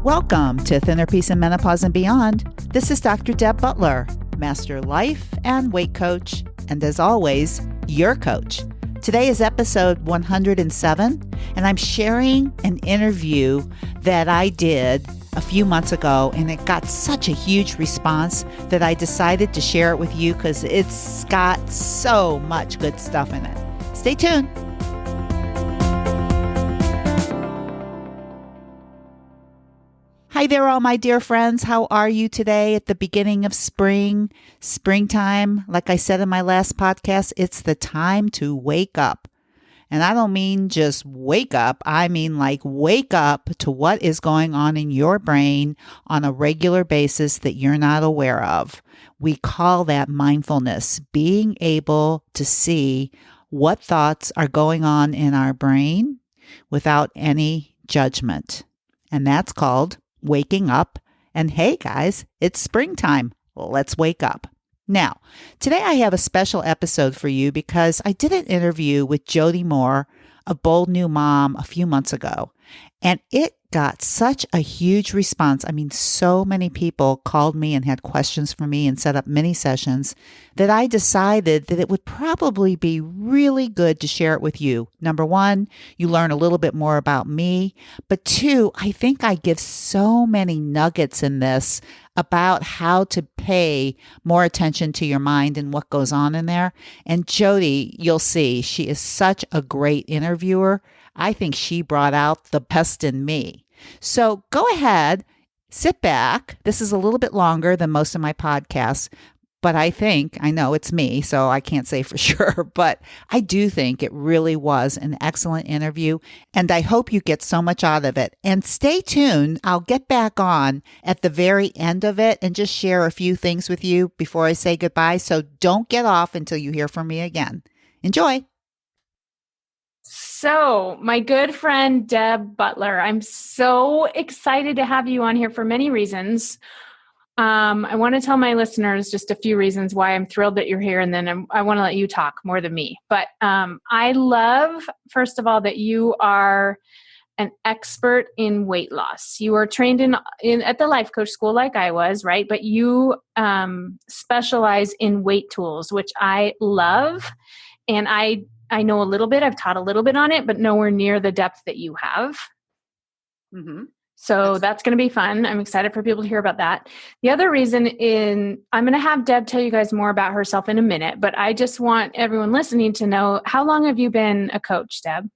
Welcome to Thinner Peace and Menopause and Beyond. This is Dr. Deb Butler, Master Life and Weight Coach, and as always, your coach. Today is episode 107, and I'm sharing an interview that I did a few months ago, and it got such a huge response that I decided to share it with you because it's got so much good stuff in it. Stay tuned. Hi there, all my dear friends. How are you today at the beginning of springtime? Like I said in my last podcast, it's the time to wake up. And I don't mean just wake up. I mean like wake up to what is going on in your brain on a regular basis that you're not aware of. We call that mindfulness, being able to see what thoughts are going on in our brain without any judgment. And that's called waking up. And hey guys, it's springtime. Let's wake up. Now, today I have a special episode for you because I did an interview with Jody a Bold New Mom, a few months ago, and it got such a huge response. I mean, so many people called me and had questions for me and set up mini sessions that I decided that it would probably be really good to share it with you. Number one, you learn a little bit more about me, but two, I think I give so many nuggets in this about how to pay more attention to your mind and what goes on in there. And Jody, you'll see, she is such a great interviewer. I think she brought out the best in me. So go ahead, sit back. This is a little bit longer than most of my podcasts, but I know it's me, so I can't say for sure, but I do think it really was an excellent interview, and I hope you get so much out of it. And stay tuned. I'll get back on at the very end of it and just share a few things with you before I say goodbye, so don't get off until you hear from me again. Enjoy. So, my good friend, Deb Butler, I'm so excited to have you on here for many reasons. I want to tell my listeners just a few reasons why I'm thrilled that you're here, and then I want to let you talk more than me. But I love, first of all, that you are an expert in weight loss. You are trained at the life coach school like I was, right? But you specialize in weight tools, which I love. And I know a little bit, I've taught a little bit on it, but nowhere near the depth that you have. Mm-hmm. So that's going to be fun. I'm excited for people to hear about that. The other reason I'm going to have Deb tell you guys more about herself in a minute, but I just want everyone listening to know, how long have you been a coach, Deb?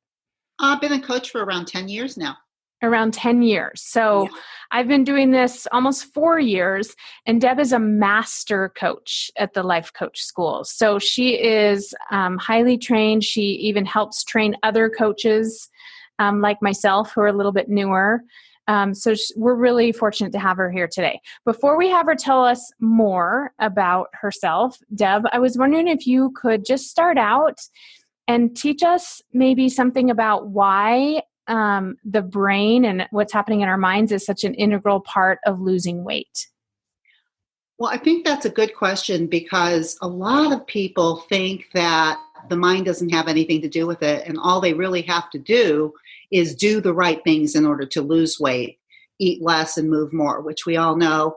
I've been a coach for around 10 years now. Around 10 years. So yeah. I've been doing this almost 4 years, and Deb is a master coach at the Life Coach School. So she is highly trained. She even helps train other coaches like myself who are a little bit newer. So we're really fortunate to have her here today. Before we have her tell us more about herself, Deb, I was wondering if you could just start out and teach us maybe something about why the brain and what's happening in our minds is such an integral part of losing weight. Well, I think that's a good question because a lot of people think that the mind doesn't have anything to do with it, and all they really have to do is do the right things in order to lose weight, eat less and move more, which we all know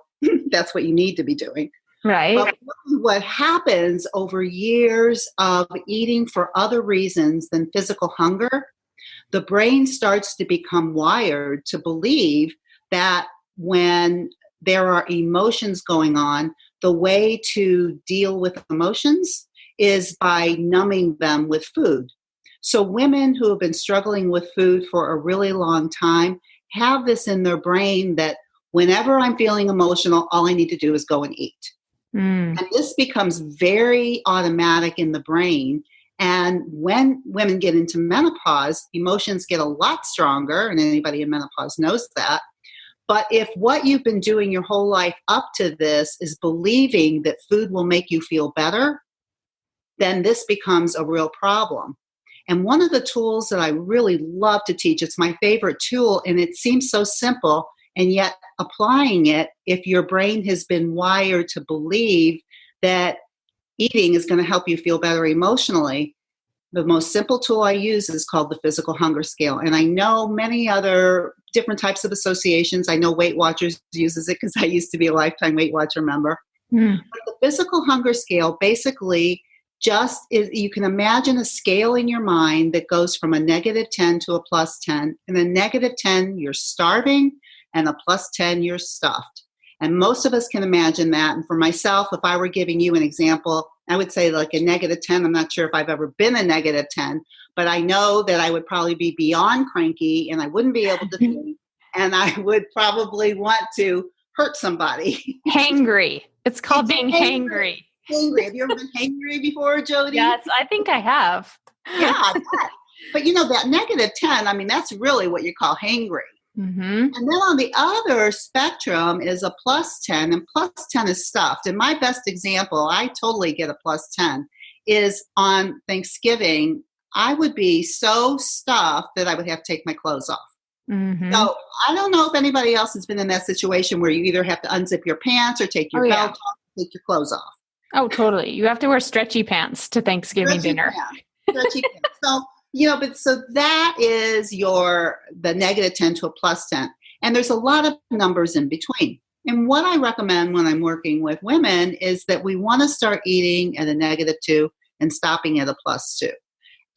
that's what you need to be doing. Right. But what happens over years of eating for other reasons than physical hunger, the brain starts to become wired to believe that when there are emotions going on, the way to deal with emotions is by numbing them with food. So women who have been struggling with food for a really long time have this in their brain that whenever I'm feeling emotional, all I need to do is go and eat. And this becomes very automatic in the brain. And when women get into menopause, emotions get a lot stronger, and anybody in menopause knows that. But if what you've been doing your whole life up to this is believing that food will make you feel better, then this becomes a real problem. And one of the tools that I really love to teach, it's my favorite tool, and it seems so simple, and yet applying it, if your brain has been wired to believe that eating is going to help you feel better emotionally, the most simple tool I use is called the physical hunger scale. And I know many other different types of associations. I know Weight Watchers uses it because I used to be a lifetime Weight Watcher member. But the physical hunger scale basically just is, you can imagine a scale in your mind that goes from a -10 to a +10. And a -10, you're starving, and a +10, you're stuffed. And most of us can imagine that. And for myself, if I were giving you an example, I would say like a -10. I'm not sure if I've ever been a -10, but I know that I would probably be beyond cranky and I wouldn't be able to think, and I would probably want to hurt somebody. Hangry. It's called being hangry. Hangry. Have you ever been hangry before, Jody? Yes, I think I have. Yeah, I bet. But that -10, I mean, that's really what you call hangry. Mm-hmm. And then on the other spectrum is a +10, and +10 is stuffed. And my best example, I totally get a +10, is on Thanksgiving, I would be so stuffed that I would have to take my clothes off. Mm-hmm. So I don't know if anybody else has been in that situation where you either have to unzip your pants or take your belt off, take your clothes off. Oh, totally. You have to wear stretchy pants to Thanksgiving dinner. Stretchy pants. So, so that is the -10 to a +10. And there's a lot of numbers in between. And what I recommend when I'm working with women is that we want to start eating at a -2 and stopping at a +2.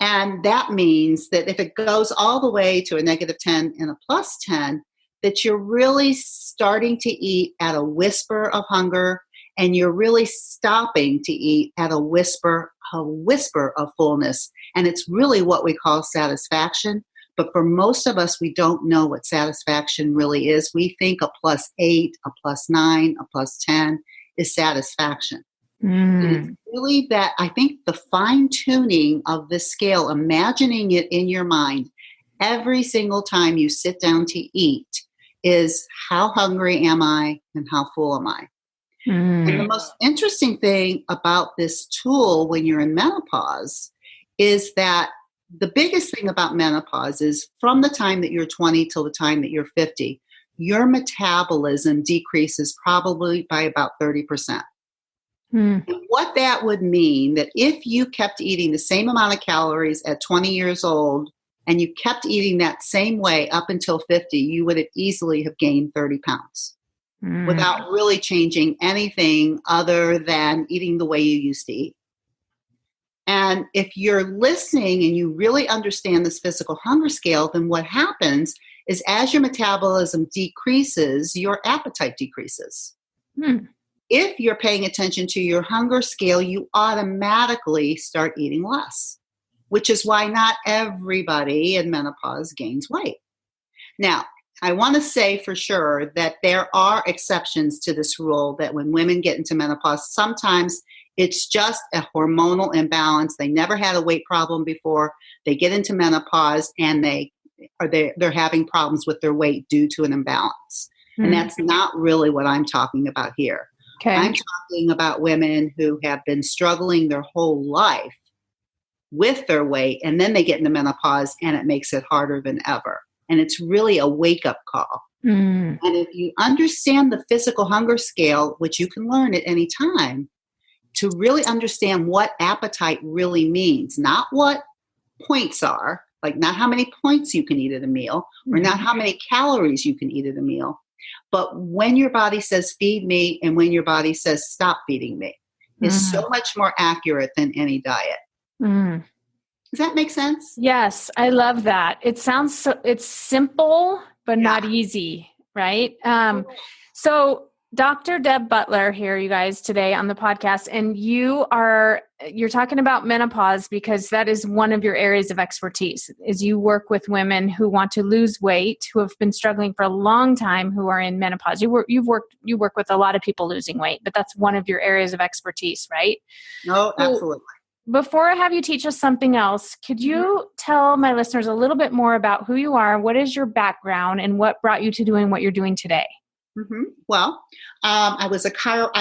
And that means that if it goes all the way to a -10 and a +10, that you're really starting to eat at a whisper of hunger, and you're really stopping to eat at a whisper of fullness. And it's really what we call satisfaction. But for most of us, we don't know what satisfaction really is. We think a +8, a +9, a +10 is satisfaction. And it's really that, I think the fine-tuning of the scale, imagining it in your mind every single time you sit down to eat, is how hungry am I and how full am I? And the most interesting thing about this tool when you're in menopause is that the biggest thing about menopause is from the time that you're 20 till the time that you're 50, your metabolism decreases probably by about 30%. And what that would mean, that if you kept eating the same amount of calories at 20 years old and you kept eating that same way up until 50, you would have easily have gained 30 pounds without really changing anything other than eating the way you used to eat. And if you're listening and you really understand this physical hunger scale, then what happens is as your metabolism decreases, your appetite decreases. If you're paying attention to your hunger scale, you automatically start eating less, which is why not everybody in menopause gains weight. Now, I want to say for sure that there are exceptions to this rule, that when women get into menopause, sometimes it's just a hormonal imbalance. They never had a weight problem before. They get into menopause and they're having problems with their weight due to an imbalance. And that's not really what I'm talking about here. Okay. I'm talking about women who have been struggling their whole life with their weight, and then they get into menopause and it makes it harder than ever. And it's really a wake-up call. And if you understand the physical hunger scale, which you can learn at any time, to really understand what appetite really means, not what points are, like not how many points you can eat at a meal, or not how many calories you can eat at a meal, but when your body says feed me and when your body says stop feeding me is so much more accurate than any diet. Does that make sense? Yes, I love that. It sounds it's simple, but not easy, right? So Dr. Deb Butler here, you guys, today on the podcast, and you're talking about menopause because that is one of your areas of expertise, is you work with women who want to lose weight, who have been struggling for a long time, who are in menopause. You work with a lot of people losing weight, but that's one of your areas of expertise, right? No, absolutely. Before I have you teach us something else, could you tell my listeners a little bit more about who you are, what is your background, and what brought you to doing what you're doing today? Well, I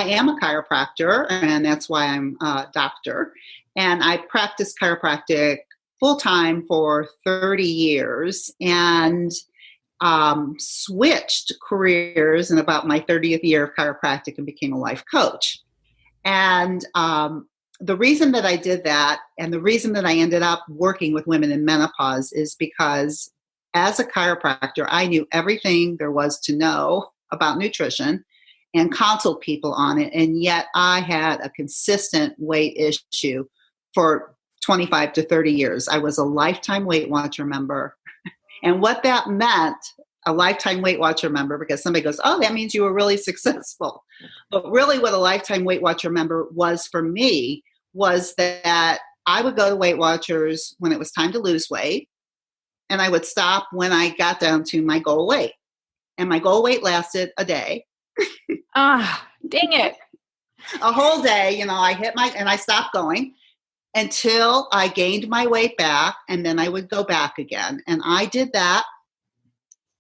am a chiropractor, and that's why I'm a doctor. And I practiced chiropractic full-time for 30 years and switched careers in about my 30th year of chiropractic and became a life coach. And the reason that I did that, and the reason that I ended up working with women in menopause, is because as a chiropractor, I knew everything there was to know about nutrition and consult people on it. And yet I had a consistent weight issue for 25 to 30 years. I was a lifetime Weight Watcher member. And what that meant, a lifetime Weight Watcher member, because somebody goes, oh, that means you were really successful. But really what a lifetime Weight Watcher member was for me was that I would go to Weight Watchers when it was time to lose weight, and I would stop when I got down to my goal weight. And my goal weight lasted a day. Dang it. A whole day, I hit and I stopped going until I gained my weight back, and then I would go back again. And I did that.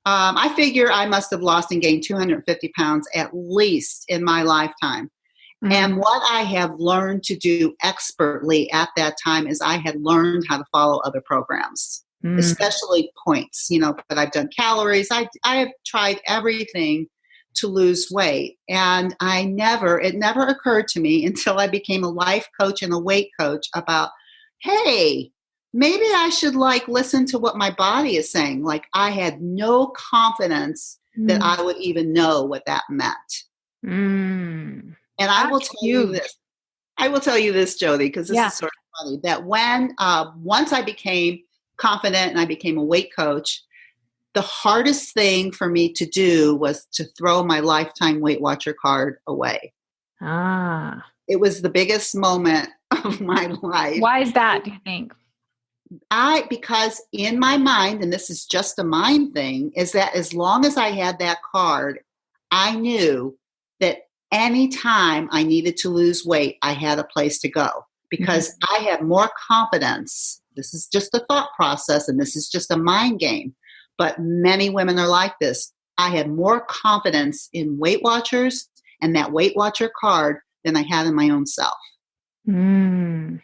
I figure I must have lost and gained 250 pounds at least in my lifetime. Mm-hmm. And what I have learned to do expertly at that time is I had learned how to follow other programs, especially points, but I've done calories. I have tried everything to lose weight. And it never occurred to me until I became a life coach and a weight coach about, hey, maybe I should listen to what my body is saying. I had no confidence that I would even know what that meant. And I will tell you this. I will tell you this, Jody, because this is sort of funny, that when once I became confident and I became a weight coach, the hardest thing for me to do was to throw my lifetime Weight Watcher card away. It was the biggest moment of my life. Why is that, do you think? Because in my mind, and this is just a mind thing, is that as long as I had that card, I knew that anytime I needed to lose weight, I had a place to go because I had more confidence. This is just a thought process and this is just a mind game. But many women are like this. I had more confidence in Weight Watchers and that Weight Watcher card than I had in my own self. And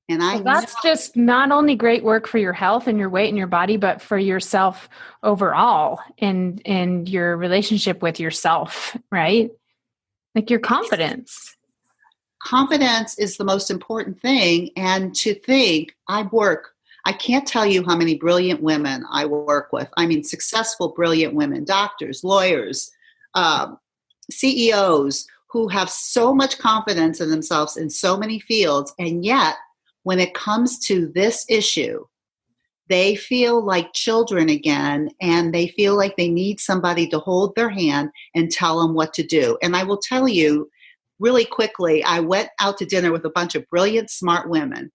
that's just not only great work for your health and your weight and your body, but for yourself overall and your relationship with yourself, right? Your confidence. Confidence is the most important thing. And to think, I can't tell you how many brilliant women I work with. I mean, successful, brilliant women, doctors, lawyers, CEOs who have so much confidence in themselves in so many fields. And yet, when it comes to this issue, they feel like children again, and they feel like they need somebody to hold their hand and tell them what to do. And I will tell you really quickly, I went out to dinner with a bunch of brilliant, smart women,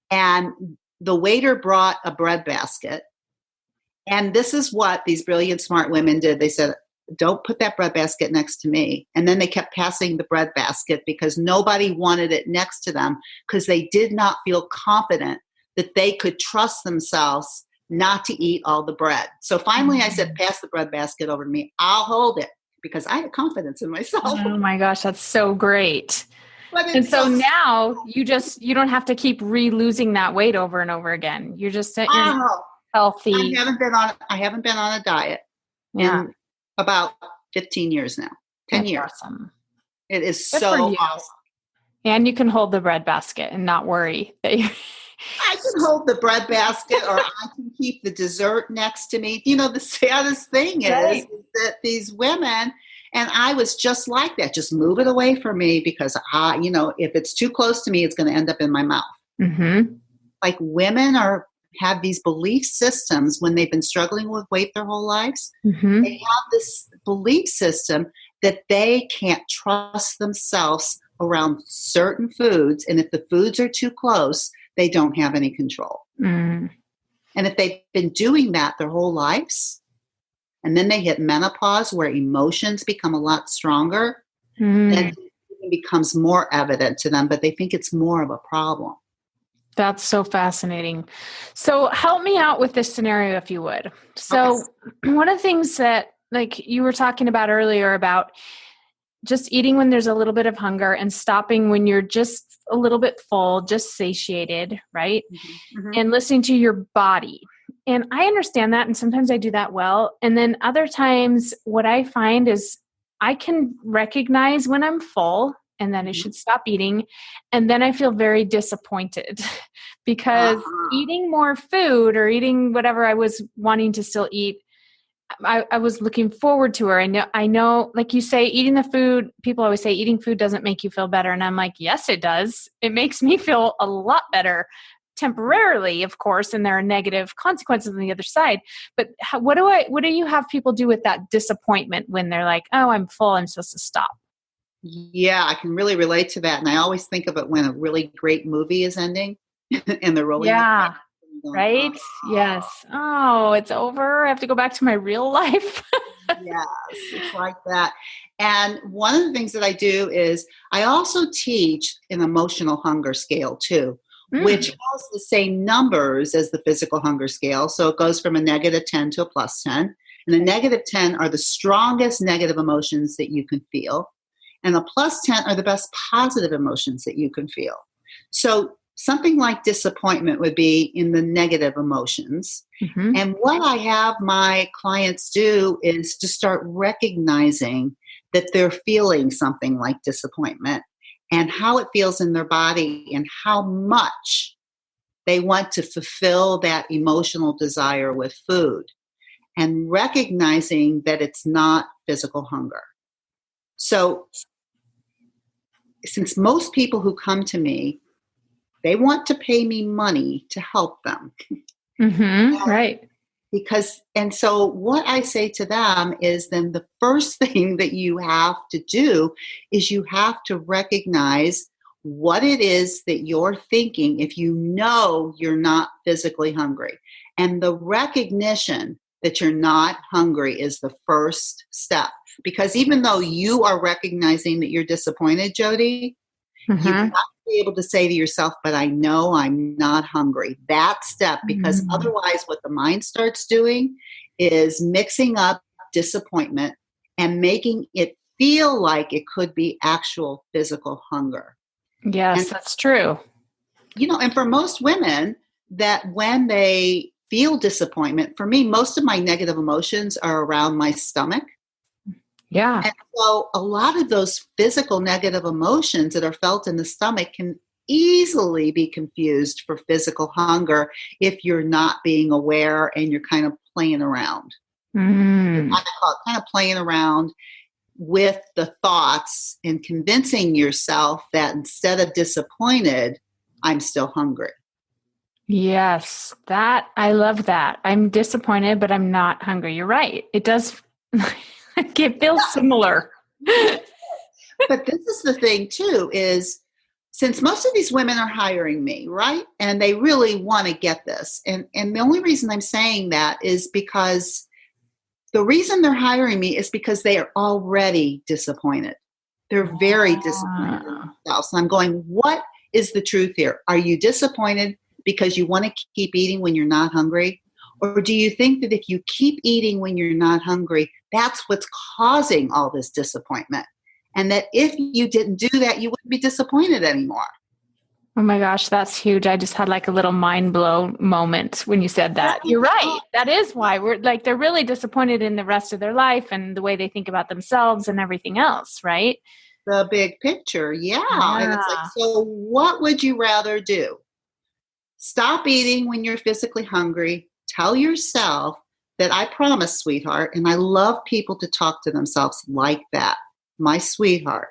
and the waiter brought a bread basket. And this is what these brilliant, smart women did. They said, don't put that bread basket next to me. And then they kept passing the bread basket because nobody wanted it next to them because they did not feel confident that they could trust themselves not to eat all the bread. So finally I said, pass the bread basket over to me. I'll hold it because I had confidence in myself. Oh my gosh, that's so great. And so now you don't have to keep losing that weight over and over again. You're just healthy. I haven't been on a diet in about 15 years now. 10 That's years. Awesome. It is so awesome. And you can hold the bread basket and not worry that you I can hold the bread basket or I can keep the dessert next to me. The saddest thing is that these women, and I was just like that, just move it away from me because, if it's too close to me, it's going to end up in my mouth. Mm-hmm. Like women have these belief systems when they've been struggling with weight their whole lives. Mm-hmm. They have this belief system that they can't trust themselves around certain foods. And if the foods are too close, they don't have any control. Mm. And if they've been doing that their whole lives, and then they hit menopause where emotions become a lot stronger, then it becomes more evident to them, but they think it's more of a problem. That's so fascinating. So help me out with this scenario, if you would. So one of the things that you were talking about earlier about just eating when there's a little bit of hunger and stopping when you're just a little bit full, just satiated, right? Mm-hmm. And listening to your body. And I understand that. And sometimes I do that well. And then other times what I find is I can recognize when I'm full and then I should stop eating. And then I feel very disappointed because eating more food or eating whatever I was wanting to still eat, I was looking forward to her. I know, like you say, eating the food, people always say eating food doesn't make you feel better. And I'm like, yes, it does. It makes me feel a lot better temporarily, of course, and there are negative consequences on the other side. But what do you have people do with that disappointment when they're like, oh, I'm full, I'm supposed to stop? Yeah, I can really relate to that. And I always think of it when a really great movie is ending and they're rolling the Yeah. credits and going, Right? "Oh." Yes. Oh, it's over. I have to go back to my real life. Yes, it's like that. And one of the things that I do is I also teach an emotional hunger scale too, which has the same numbers as the physical hunger scale. So it goes from a -10 to a +10. And the -10 are the strongest negative emotions that you can feel. And the +10 are the best positive emotions that you can feel. So something like disappointment would be in the negative emotions. Mm-hmm. And what I have my clients do is to start recognizing that they're feeling something like disappointment and how it feels in their body and how much they want to fulfill that emotional desire with food, and recognizing that it's not physical hunger. So, since most people who come to me, they want to pay me money to help them. Mm-hmm. Right. So what I say to them is then the first thing that you have to do is you have to recognize what it is that you're thinking if you know you're not physically hungry. And the recognition that you're not hungry is the first step. Because even though you are recognizing that you're disappointed, Jody, Mm-hmm. you have to be able to say to yourself, but I know I'm not hungry. That step, because otherwise what the mind starts doing is mixing up disappointment and making it feel like it could be actual physical hunger. Yes, And, that's true. and for most women, that when they feel disappointment, for me, most of my negative emotions are around my stomach. Yeah. And so a lot of those physical negative emotions that are felt in the stomach can easily be confused for physical hunger if you're not being aware and you're kind of playing around. Mm. I call it kind of playing around with the thoughts and convincing yourself that instead of disappointed, I'm still hungry. Yes, I love that. I'm disappointed, but I'm not hungry. You're right. It does. It feels similar. But this is the thing too, is since most of these women are hiring me, right? And they really want to get this. And the only reason I'm saying that is because the reason they're hiring me is because they are already disappointed. They're very disappointed in themselves. And I'm going, what is the truth here? Are you disappointed because you want to keep eating when you're not hungry? Or do you think that if you keep eating when you're not hungry, that's what's causing all this disappointment? And that if you didn't do that, you wouldn't be disappointed anymore. Oh my gosh, that's huge. I just had like a little mind blow moment when you said that. You're right. That is why we're like, they're really disappointed in the rest of their life and the way they think about themselves and everything else, right? The big picture. Yeah. And it's like, so what would you rather do? Stop eating when you're physically hungry. Tell yourself that I promise, sweetheart. And I love people to talk to themselves like that. My sweetheart.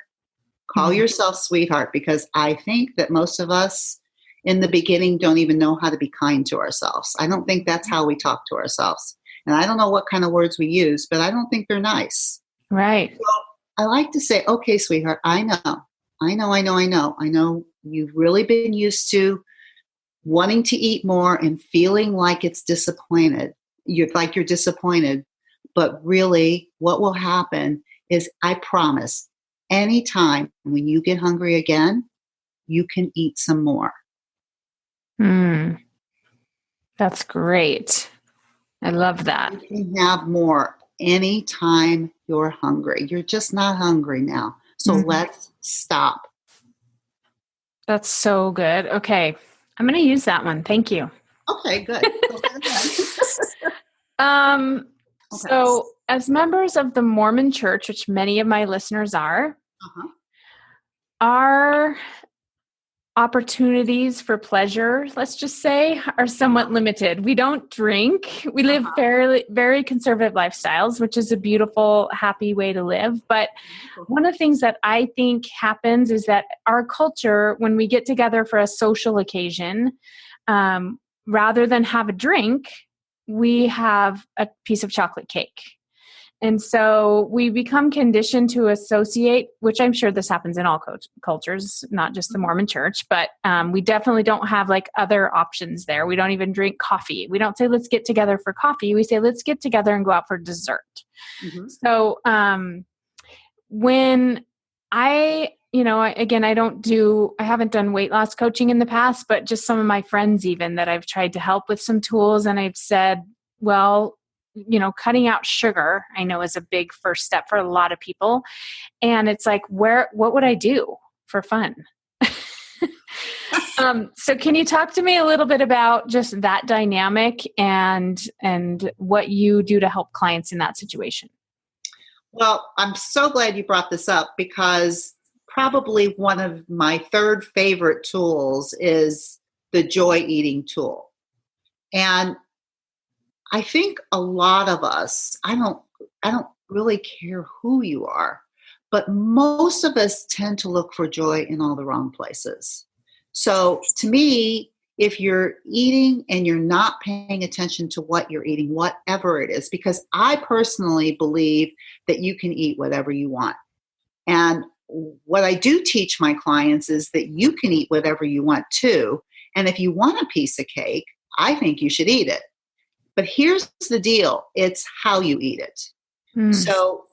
Call yourself sweetheart, because I think that most of us in the beginning don't even know how to be kind to ourselves. I don't think that's how we talk to ourselves. And I don't know what kind of words we use, but I don't think they're nice. Right. So I like to say, okay, sweetheart, I know you've really been used to wanting to eat more and feeling like it's disappointed. You're disappointed. But really, what will happen is, I promise, anytime when you get hungry again, you can eat some more. That's great. I love that. You can have more anytime you're hungry. You're just not hungry now. So let's stop. That's so good. Okay. I'm going to use that one. Thank you. Okay, good. So as members of the Mormon Church, which many of my listeners are, our opportunities for pleasure, let's just say, are somewhat limited. We don't drink. We live very conservative lifestyles, which is a beautiful, happy way to live. But one of the things that I think happens is that our culture, when we get together for a social occasion, rather than have a drink, we have a piece of chocolate cake. And so we become conditioned to associate, which I'm sure this happens in all cultures, not just the Mormon church, but we definitely don't have like other options there. We don't even drink coffee. We don't say, let's get together for coffee. We say, let's get together and go out for dessert. Mm-hmm. So when I haven't done weight loss coaching in the past, but just some of my friends even that I've tried to help with some tools. And I've said, well, cutting out sugar, I know is a big first step for a lot of people. And it's like, what would I do for fun? So can you talk to me a little bit about just that dynamic and what you do to help clients in that situation? Well, I'm so glad you brought this up because probably one of my third favorite tools is the joy eating tool. And I think a lot of us, I don't really care who you are, but most of us tend to look for joy in all the wrong places. So to me, if you're eating and you're not paying attention to what you're eating, whatever it is, because I personally believe that you can eat whatever you want. And what I do teach my clients is that you can eat whatever you want too. And if you want a piece of cake, I think you should eat it. But here's the deal. It's how you eat it. So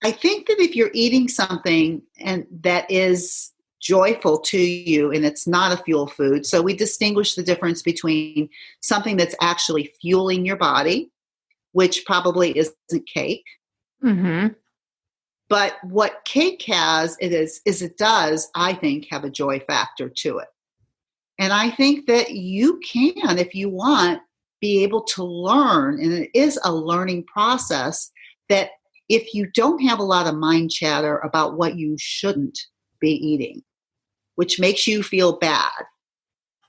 I think that if you're eating something and that is joyful to you and it's not a fuel food, so we distinguish the difference between something that's actually fueling your body, which probably isn't cake. Mm-hmm. But what cake has, it does, I think, have a joy factor to it. And I think that you can, if you want, be able to learn, and it is a learning process, that if you don't have a lot of mind chatter about what you shouldn't be eating, which makes you feel bad,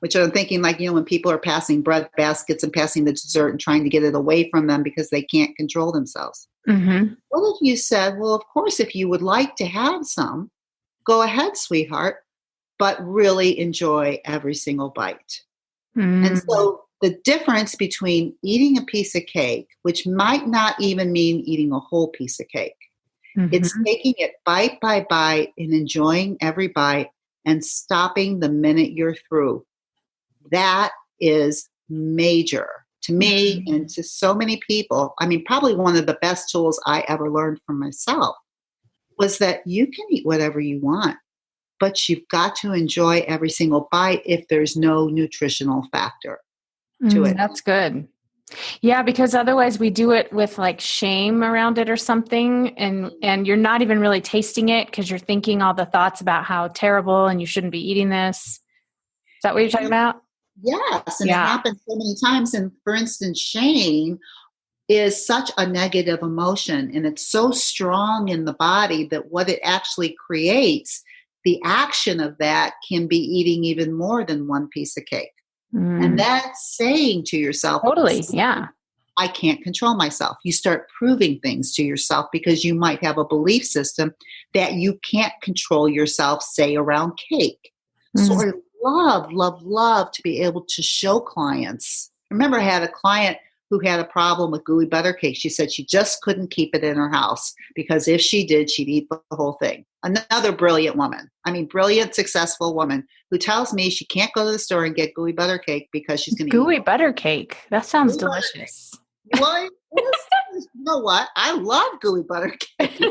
which I'm thinking like, when people are passing bread baskets and passing the dessert and trying to get it away from them because they can't control themselves. Mm-hmm. What if you said, well, of course, if you would like to have some, go ahead, sweetheart, but really enjoy every single bite. Mm. And so the difference between eating a piece of cake, which might not even mean eating a whole piece of cake, it's taking it bite by bite and enjoying every bite and stopping the minute you're through. That is major to me and to so many people. I mean, probably one of the best tools I ever learned from myself was that you can eat whatever you want, but you've got to enjoy every single bite if there's no nutritional factor to it. That's good. Yeah, because otherwise we do it with like shame around it or something, and you're not even really tasting it because you're thinking all the thoughts about how terrible and you shouldn't be eating this. Is that what you're talking about? Yes, and it happens so many times. And for instance, shame is such a negative emotion, and it's so strong in the body that what it actually creates, the action of that can be eating even more than one piece of cake. And that's saying to yourself, totally, yeah, I can't control myself. You start proving things to yourself because you might have a belief system that you can't control yourself, say around cake. So I love to be able to show clients. I remember I had a client who had a problem with gooey butter cake. She said she just couldn't keep it in her house because if she did, she'd eat the whole thing. Another brilliant woman. I mean, brilliant, successful woman who tells me she can't go to the store and get gooey butter cake because she's going to eat gooey butter cake. That sounds delicious. What? You know what? I love gooey butter cake.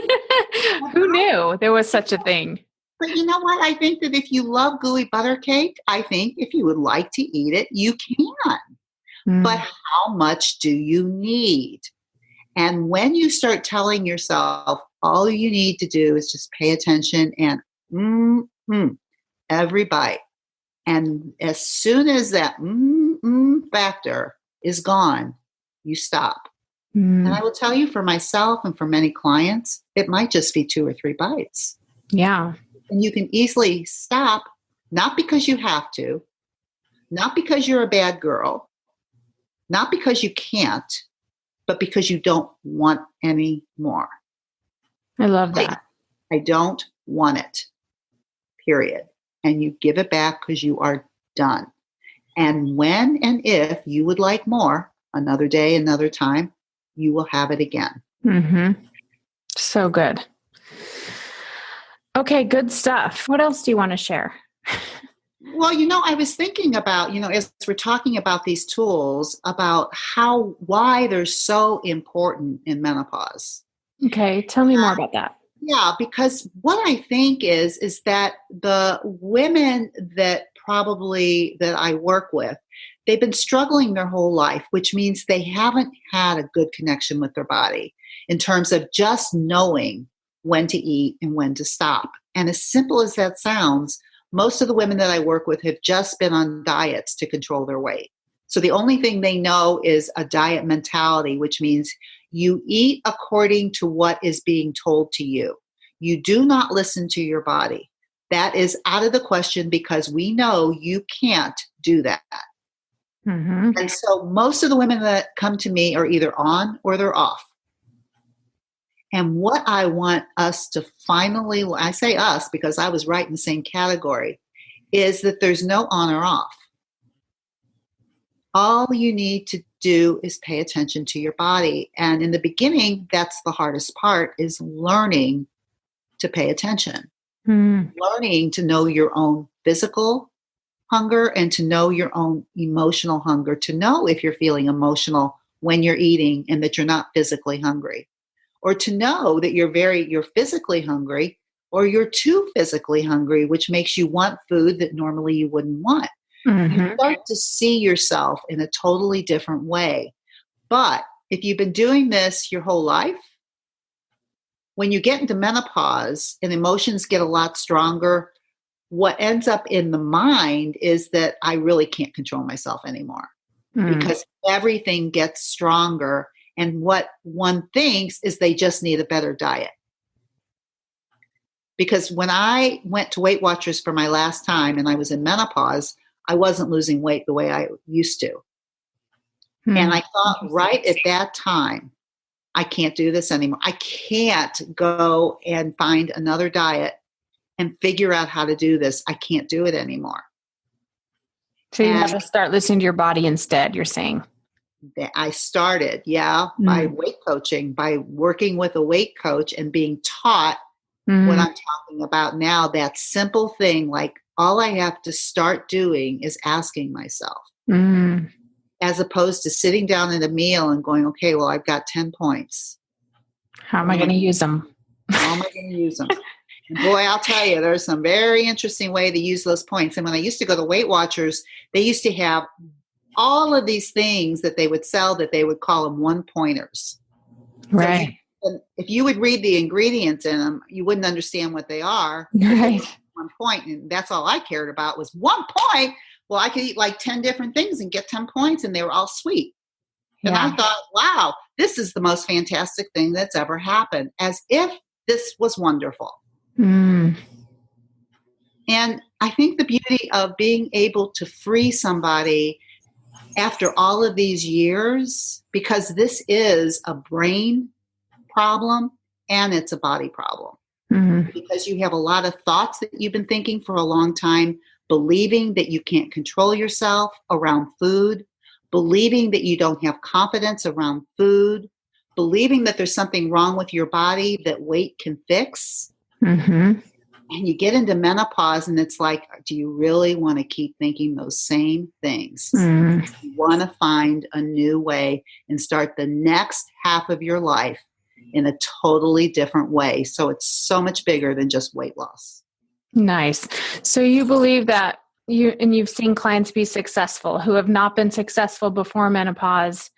Who knew there was such a thing? But you know what? I think that if you love gooey butter cake, I think if you would like to eat it, you can. But how much do you need? And when you start telling yourself all you need to do is just pay attention and every bite. And as soon as that factor is gone, you stop. And I will tell you, for myself and for many clients, it might just be 2 or 3 bites. Yeah. And you can easily stop, not because you have to, not because you're a bad girl, not because you can't, but because you don't want any more. I love that. I don't want it, period. And you give it back because you are done. And when and if you would like more, another day, another time, you will have it again. Mm-hmm. So good. Okay, good stuff. What else do you want to share? Well, I was thinking about, as we're talking about these tools, about why they're so important in menopause. Okay, tell me more about that. Yeah, because what I think is that the women that I work with, they've been struggling their whole life, which means they haven't had a good connection with their body in terms of just knowing when to eat and when to stop. And as simple as that sounds, most of the women that I work with have just been on diets to control their weight. So the only thing they know is a diet mentality, which means you eat according to what is being told to you. You do not listen to your body. That is out of the question because we know you can't do that. Mm-hmm. And so most of the women that come to me are either on or they're off. And what I want us to finally, I say us because I was right in the same category, is that there's no on or off. All you need to do is pay attention to your body. And in the beginning, that's the hardest part, is learning to pay attention. Learning to know your own physical hunger and to know your own emotional hunger, to know if you're feeling emotional when you're eating and that you're not physically hungry, or to know that you're physically hungry or you're too physically hungry, which makes you want food that normally you wouldn't want. You start to see yourself in a totally different way. But if you've been doing this your whole life, when you get into menopause and emotions get a lot stronger, what ends up in the mind is that I really can't control myself anymore because everything gets stronger. And what one thinks is they just need a better diet. Because when I went to Weight Watchers for my last time and I was in menopause, I wasn't losing weight the way I used to. And I thought right at that time, I can't do this anymore. I can't go and find another diet and figure out how to do this. I can't do it anymore. So you have to start listening to your body instead, you're saying? I started, by weight coaching, by working with a weight coach and being taught what I'm talking about now, that simple thing, like all I have to start doing is asking myself, as opposed to sitting down at a meal and going, okay, well, I've got 10 points. How am I going to use them? How am I going to use them? And boy, I'll tell you, there's some very interesting way to use those points. And when I used to go to Weight Watchers, they used to have all of these things that they would sell that they would call them one-pointers. Right. So if you would read the ingredients in them, you wouldn't understand what they are. Right. 1 point. And that's all I cared about was 1 point. Well, I could eat like 10 different things and get 10 points and they were all sweet. And I thought, wow, this is the most fantastic thing that's ever happened, as if this was wonderful. And I think the beauty of being able to free somebody after all of these years, because this is a brain problem and it's a body problem. Because you have a lot of thoughts that you've been thinking for a long time, believing that you can't control yourself around food, believing that you don't have confidence around food, believing that there's something wrong with your body that weight can fix. And you get into menopause and it's like, do you really want to keep thinking those same things? You want to find a new way and start the next half of your life in a totally different way. So it's so much bigger than just weight loss. Nice. So you believe that you've seen clients be successful who have not been successful before menopause,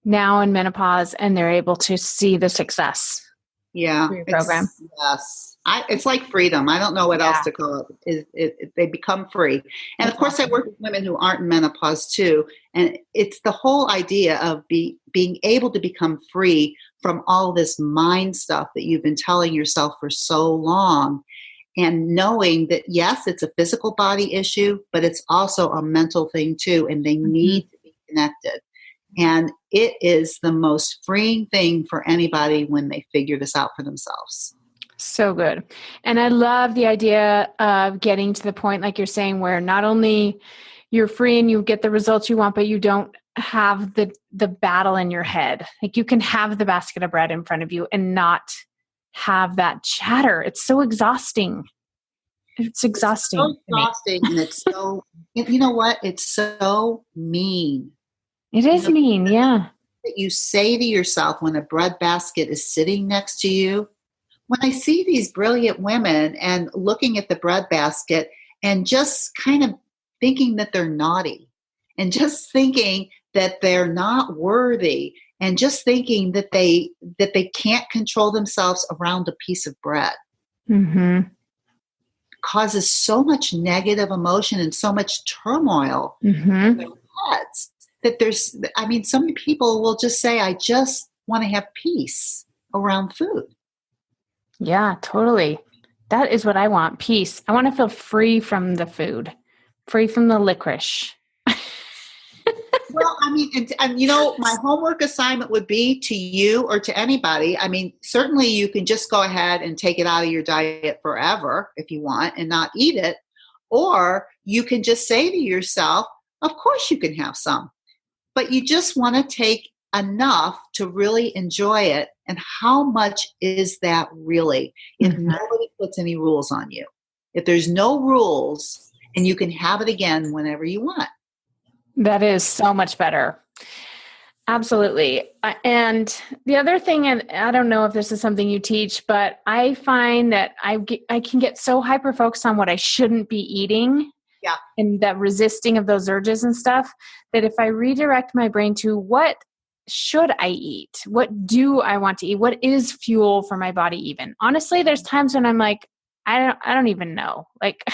now in menopause, and they're able to see the success. Yeah. Through your program. Yes. It's like freedom. I don't know what else to call it. They become free. And of course, I work with women who aren't in menopause too. And it's the whole idea of being able to become free from all this mind stuff that you've been telling yourself for so long. and knowing that, yes, it's a physical body issue, but it's also a mental thing too, and they need to be connected. And it is the most freeing thing for anybody when they figure this out for themselves. So good. And I love the idea of getting to the point, like you're saying, where not only you're free and you get the results you want, but you don't have the battle in your head. Like you can have the basket of bread in front of you and not have that chatter. It's so exhausting. It's exhausting. It's so exhausting, and it's so, you know what? It's so mean. It is mean, yeah. That you say to yourself when a bread basket is sitting next to you. When I see these brilliant women and looking at the bread basket and just kind of thinking that they're naughty and just thinking that they're not worthy and just thinking that they can't control themselves around a piece of bread, causes so much negative emotion and so much turmoil in their heads that some people will just say, I just want to have peace around food. Yeah, totally. That is what I want. Peace. I want to feel free from the food, free from the licorice. Well, and my homework assignment would be to you or to anybody. Certainly you can just go ahead and take it out of your diet forever if you want and not eat it. Or you can just say to yourself, of course you can have some, but you just want to take enough to really enjoy it. And how much is that really? If nobody puts any rules on you, if there's no rules and you can have it again whenever you want. That is so much better. Absolutely. And the other thing, and I don't know if this is something you teach, but I find that I can get so hyper-focused on what I shouldn't be eating. Yeah. And that resisting of those urges and stuff, that if I redirect my brain to what should I eat? What do I want to eat? What is fuel for my body even? Honestly, there's times when I'm like, I don't even know. Like,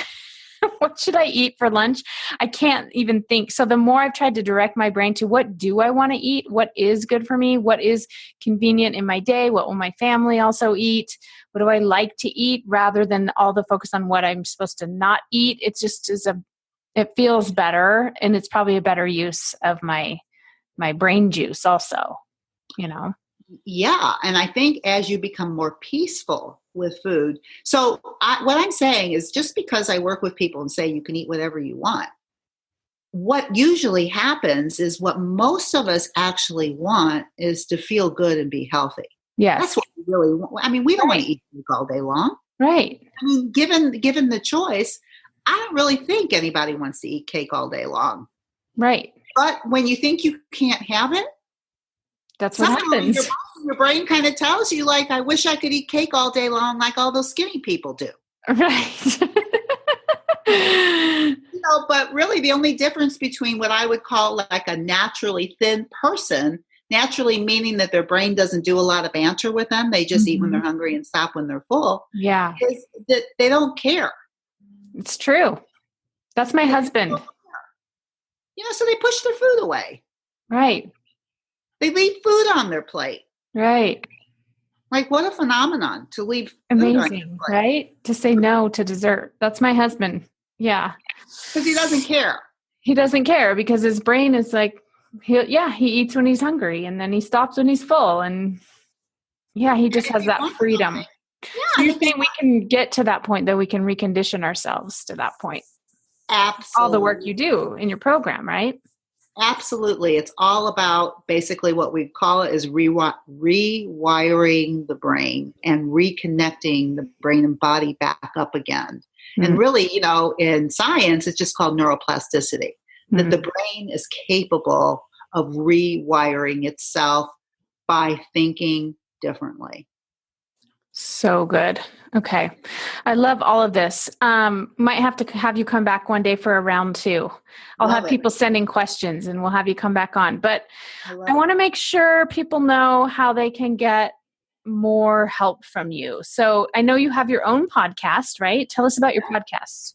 what should I eat for lunch? I can't even think. So the more I've tried to direct my brain to what do I want to eat? What is good for me? What is convenient in my day? What will my family also eat? What do I like to eat rather than all the focus on what I'm supposed to not eat? It just it feels better. And it's probably a better use of my brain juice also, Yeah. And I think as you become more peaceful with food, so what I'm saying is just because I work with people and say you can eat whatever you want, what usually happens is what most of us actually want is to feel good and be healthy. Yes. That's what we really want. We don't want to eat cake all day long. Right. Given the choice, I don't really think anybody wants to eat cake all day long. Right. But when you think you can't have it, that's what happens. Your brain kind of tells you, like, I wish I could eat cake all day long like all those skinny people do. Right. But really the only difference between what I would call like a naturally thin person, naturally meaning that their brain doesn't do a lot of banter with them, they just eat when they're hungry and stop when they're full, is that they don't care. It's true. That's my husband. So they push their food away. Right. They leave food on their plate. Right. Like, what a phenomenon to leave amazing, right? To say no to dessert. That's my husband. Yeah. Because he doesn't care. He doesn't care because his brain is like, he eats when he's hungry and then he stops when he's full. And he just has that freedom. Yeah, so you're saying we can get to that point, that we can recondition ourselves to that point. Absolutely. All the work you do in your program, right? Absolutely. It's all about basically what we call it is rewiring the brain and reconnecting the brain and body back up again. Mm-hmm. And really, in science, it's just called neuroplasticity, that the brain is capable of rewiring itself by thinking differently. So good. Okay. I love all of this. Might have to have you come back one day for a round 2. I'll have people sending questions and we'll have you come back on. But I want to make sure people know how they can get more help from you. So I know you have your own podcast, right? Tell us about your podcast.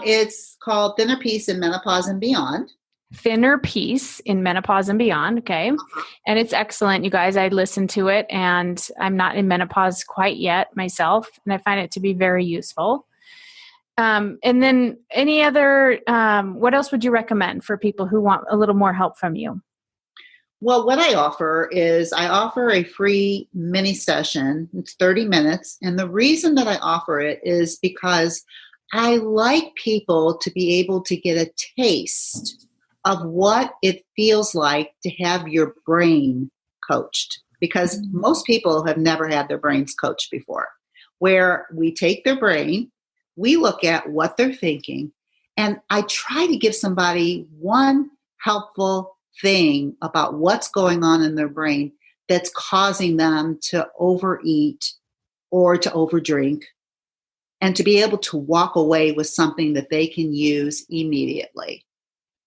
It's called Thinner Peace in Menopause and Beyond. Thinner Peace in Menopause and Beyond. Okay. And it's excellent, you guys. I listened to it and I'm not in menopause quite yet myself. And I find it to be very useful. And then any other, what else would you recommend for people who want a little more help from you? Well, what I offer is I offer a free mini session. It's 30 minutes. And the reason that I offer it is because I like people to be able to get a taste of what it feels like to have your brain coached. Because most people have never had their brains coached before, where we take their brain, we look at what they're thinking, and I try to give somebody one helpful thing about what's going on in their brain that's causing them to overeat or to overdrink, and to be able to walk away with something that they can use immediately.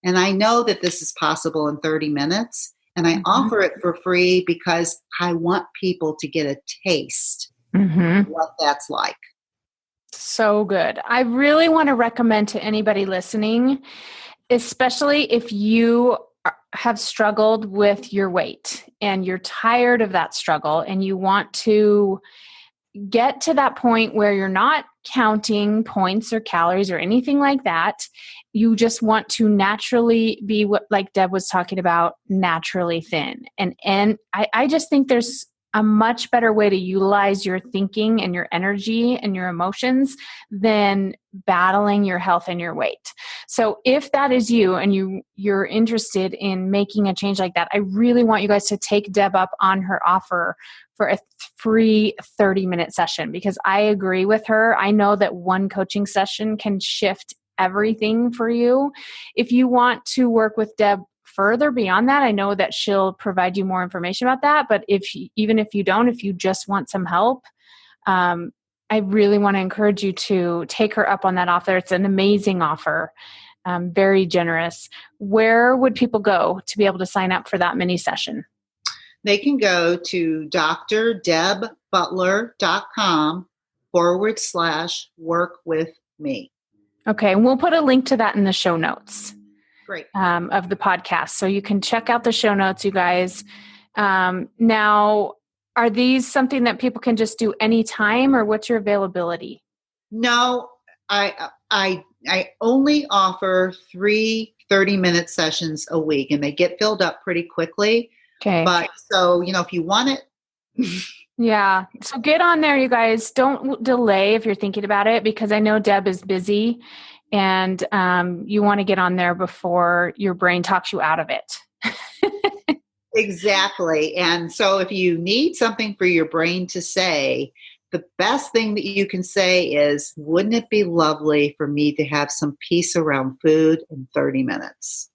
And I know that this is possible in 30 minutes, and I offer it for free because I want people to get a taste of what that's like. So good. I really want to recommend to anybody listening, especially if you have struggled with your weight and you're tired of that struggle and you want to get to that point where you're not counting points or calories or anything like that. You just want to naturally be what, like Deb was talking about, naturally thin. And I just think there's a much better way to utilize your thinking and your energy and your emotions than battling your health and your weight. So if that is you and you're interested in making a change like that, I really want you guys to take Deb up on her offer for a free 30-minute session, because I agree with her. I know that one coaching session can shift everything for you. If you want to work with Deb further beyond that, I know that she'll provide you more information about that. But even if you don't, if you just want some help, I really want to encourage you to take her up on that offer. It's an amazing offer, very generous. Where would people go to be able to sign up for that mini session? They can go to drdebbutler.com/work with me. Okay. And we'll put a link to that in the show notes. Great. Of the podcast. So you can check out the show notes, you guys. Now, are these something that people can just do anytime, or what's your availability? No, I only offer 3 30-minute sessions a week, and they get filled up pretty quickly. Okay. But so, if you want it. Yeah. So get on there, you guys. Don't delay if you're thinking about it, because I know Deb is busy. And you want to get on there before your brain talks you out of it. Exactly. And so if you need something for your brain to say, the best thing that you can say is, wouldn't it be lovely for me to have some peace around food in 30 minutes?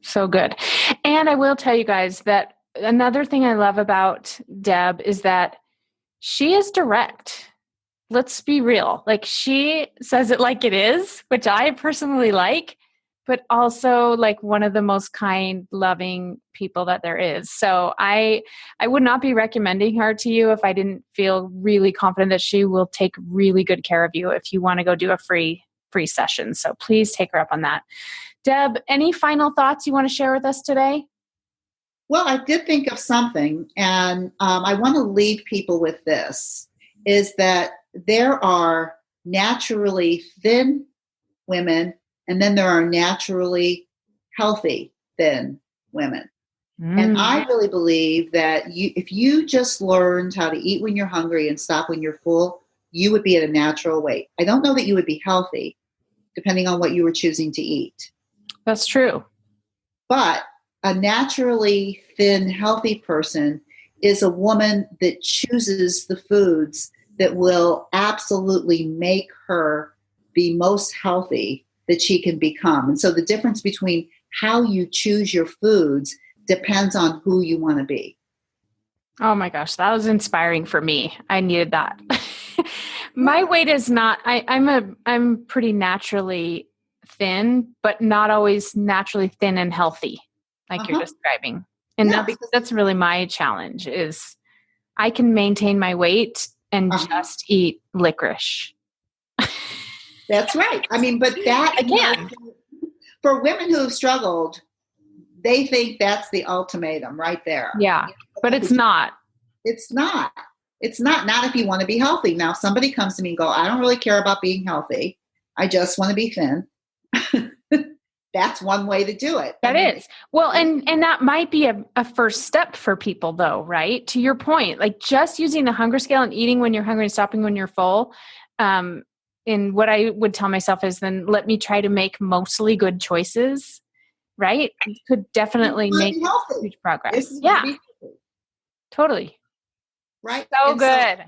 So good. And I will tell you guys that another thing I love about Deb is that she is direct. Let's be real. Like, she says it like it is, which I personally like, but also like one of the most kind, loving people that there is. So I would not be recommending her to you if I didn't feel really confident that she will take really good care of you if you want to go do a free session. So please take her up on that. Deb, any final thoughts you want to share with us today? Well, I did think of something, and I want to leave people with this, is that there are naturally thin women, and then there are naturally healthy thin women. And I really believe that if you just learned how to eat when you're hungry and stop when you're full, you would be at a natural weight. I don't know that you would be healthy, depending on what you were choosing to eat. That's true. But a naturally thin, healthy person is a woman that chooses the foods that will absolutely make her the most healthy that she can become. And so the difference between how you choose your foods depends on who you want to be. Oh my gosh, that was inspiring for me. I needed that. My weight is not, I'm pretty naturally thin, but not always naturally thin and healthy like you're describing. And that's really my challenge, is I can maintain my weight and just eat licorice. That's right. I mean, but that again. for women who have struggled, they think that's the ultimatum right there. Yeah, but it's not. It's not. It's not if you want to be healthy. Now, if somebody comes to me and go, I don't really care about being healthy. I just want to be thin. That's one way to do it. That is. Well, and that might be a first step for people though, right? To your point, like just using the hunger scale and eating when you're hungry and stopping when you're full. And what I would tell myself is then let me try to make mostly good choices, right? It could definitely make huge progress. Yeah, totally. Right. So good.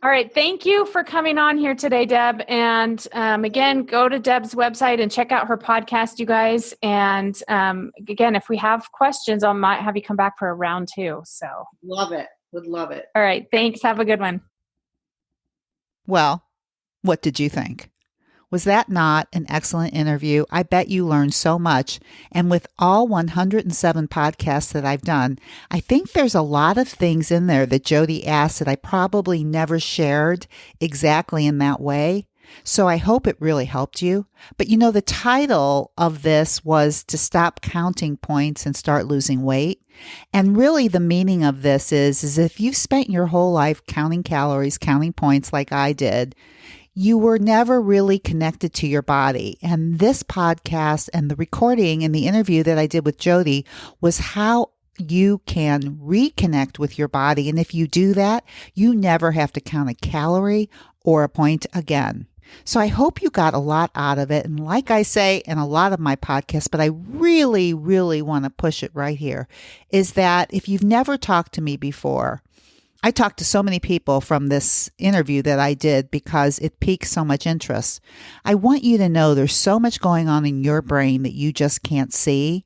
All right. Thank you for coming on here today, Deb. And again, go to Deb's website and check out her podcast, you guys. And again, if we have questions, I might have you come back for a round 2. So love it. Would love it. All right. Thanks. Have a good one. Well, what did you think? Was that not an excellent interview? I bet you learned so much. And with all 107 podcasts that I've done, I think there's a lot of things in there that Jody asked that I probably never shared exactly in that way. So I hope it really helped you. But you know, the title of this was to stop counting points and start losing weight. And really the meaning of this is if you've spent your whole life counting calories, counting points like I did, you were never really connected to your body. And this podcast and the recording and the interview that I did with Jody was how you can reconnect with your body. And if you do that, you never have to count a calorie or a point again. So I hope you got a lot out of it. And like I say in a lot of my podcasts, but I really, really want to push it right here, is that if you've never talked to me before, I talked to so many people from this interview that I did because it piqued so much interest. I want you to know there's so much going on in your brain that you just can't see.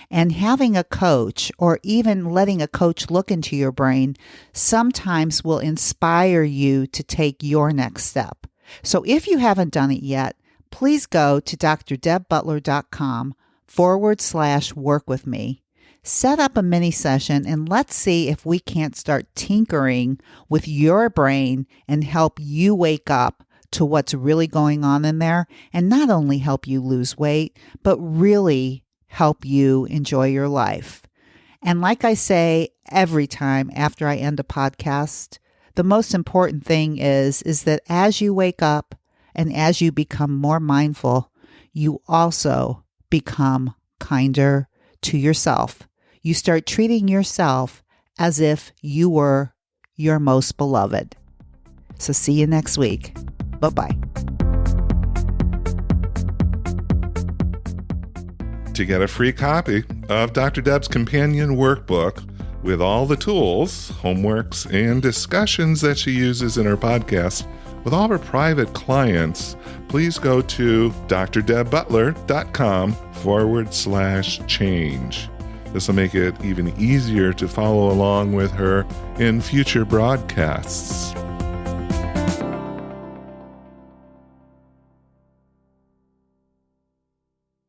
And having a coach or even letting a coach look into your brain sometimes will inspire you to take your next step. So if you haven't done it yet, please go to drdebbutler.com/work with me. Set up a mini session and let's see if we can't start tinkering with your brain and help you wake up to what's really going on in there and not only help you lose weight, but really help you enjoy your life. And like I say every time after I end a podcast, the most important thing is that as you wake up and as you become more mindful, you also become kinder to yourself. You start treating yourself as if you were your most beloved. So see you next week. Bye-bye. To get a free copy of Dr. Deb's companion workbook with all the tools, homeworks, and discussions that she uses in her podcast with all her private clients, please go to drdebbutler.com/change. This will make it even easier to follow along with her in future broadcasts.